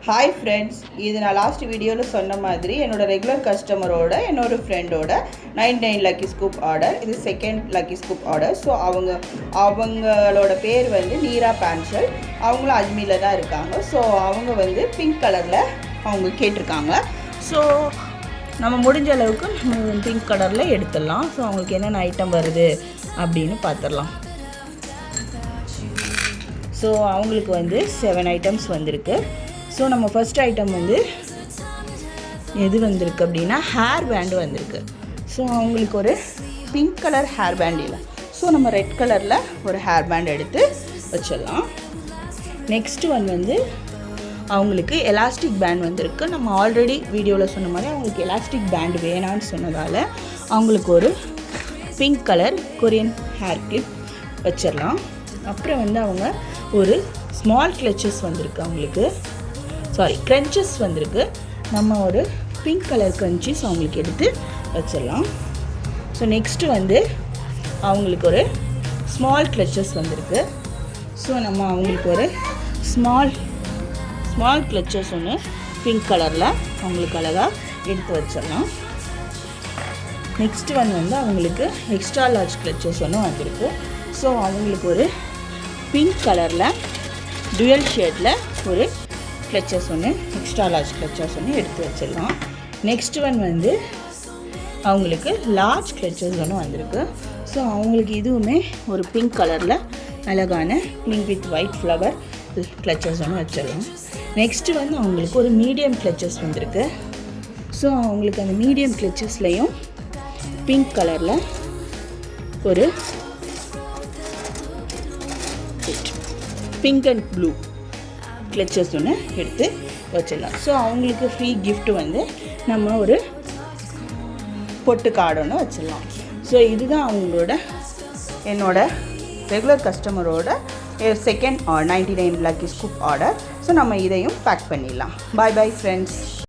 Hi friends, இது நான் last வீடியோவில் சொன்ன மாதிரி என்னோடய ரெகுலர் கஸ்டமரோட என்னோடய ஃப்ரெண்டோட 99 லக்கி ஸ்கூப் ஆர்டர். இது second lucky scoop order. So அவங்களோட பேர் வந்து நீரா பேன்ஷல். அவங்களும் அஜ்மீரில் தான் இருக்காங்க. ஸோ அவங்க வந்து பிங்க் கலரில் அவங்க கேட்டிருக்காங்க. ஸோ நம்ம முடிஞ்ச அளவுக்கு பிங்க் கலரில் எடுத்துடலாம். ஸோ அவங்களுக்கு என்னென்ன ஐட்டம் வருது அப்படின்னு பார்த்துடலாம். ஸோ அவங்களுக்கு வந்து 7 ஐட்டம்ஸ் வந்திருக்கு. ஸோ நம்ம ஃபஸ்ட் ஐட்டம் வந்து எது வந்திருக்கு அப்படின்னா ஹேர் பேண்டு வந்திருக்கு. ஸோ அவங்களுக்கு ஒரு பிங்க் கலர் ஹேர் பேண்ட் இல்லை. ஸோ நம்ம ரெட் கலரில் ஒரு ஹேர் பேண்ட் எடுத்து வச்சிடலாம். நெக்ஸ்ட் ஒன் வந்து அவங்களுக்கு எலாஸ்டிக் பேண்ட் வந்திருக்கு. நம்ம ஆல்ரெடி வீடியோவில் சொன்ன மாதிரி அவங்களுக்கு எலாஸ்டிக் பேண்ட் வேணான்னு சொன்னதால் அவங்களுக்கு ஒரு pink colour Korean hair clip வச்சிடலாம். அப்புறம் வந்து அவங்க ஒரு ஸ்மால் கிளச்சஸ் வந்திருக்கு. அவங்களுக்கு க்ரன்ச்சஸ் வந்திருக்கு. நம்ம ஒரு பிங்க் கலர் க்ரன்ச்சஸ் அவங்களுக்கு எடுத்து வச்சிடலாம். ஸோ நெக்ஸ்ட்டு வந்து அவங்களுக்கு ஒரு ஸ்மால் கிளச்சஸ் வந்திருக்கு. ஸோ நம்ம அவங்களுக்கு ஒரு ஸ்மால் கிளச்சஸ் ஒன்று பிங்க் கலரில் அவங்களுக்கு அழகாக எடுத்து வச்சிடலாம். நெக்ஸ்ட்டு வந்து அவங்களுக்கு எக்ஸ்ட்ரா லார்ஜ் கிளச்சஸ் ஒன்று வந்திருக்கு. ஸோ அவங்களுக்கு ஒரு பிங்க் கலரில் டுவல் ஷேடில் ஒரு கிளச்சஸ் ஒன்று எக்ஸ்ட்ரா லார்ஜ் கிளச்சஸ் ஒன்று எடுத்து வச்சிடலாம். நெக்ஸ்ட் ஒன் வந்து அவங்களுக்கு லார்ஜ் கிளச்சஸ் ஒன்று வந்திருக்கு. ஸோ அவங்களுக்கு இதுவுமே ஒரு பிங்க் கலரில் அழகான pink with white flower clutches ஒன்று வச்சிடலாம். நெக்ஸ்ட்டு வந்து அவங்களுக்கு ஒரு மீடியம் கிளச்சஸ் வந்திருக்கு. ஸோ அவங்களுக்கு அந்த மீடியம் கிளச்சஸ்லேயும் பிங்க் கலரில் ஒரு பிங்க் அண்ட் ப்ளூ கிளச்சஸ் ஒன்று எடுத்து வச்சிடலாம். ஸோ அவங்களுக்கு ஃப்ரீ கிஃப்ட் வந்து நம்ம ஒரு பொட்டு கார்டு ஒன்று வச்சிடலாம். ஸோ இதுதான் என்னோட ரெகுலர் கஸ்டமரோட second 99 lucky scoop order. So நம்ம இதையும் பேக் பண்ணிடலாம். Bye bye friends.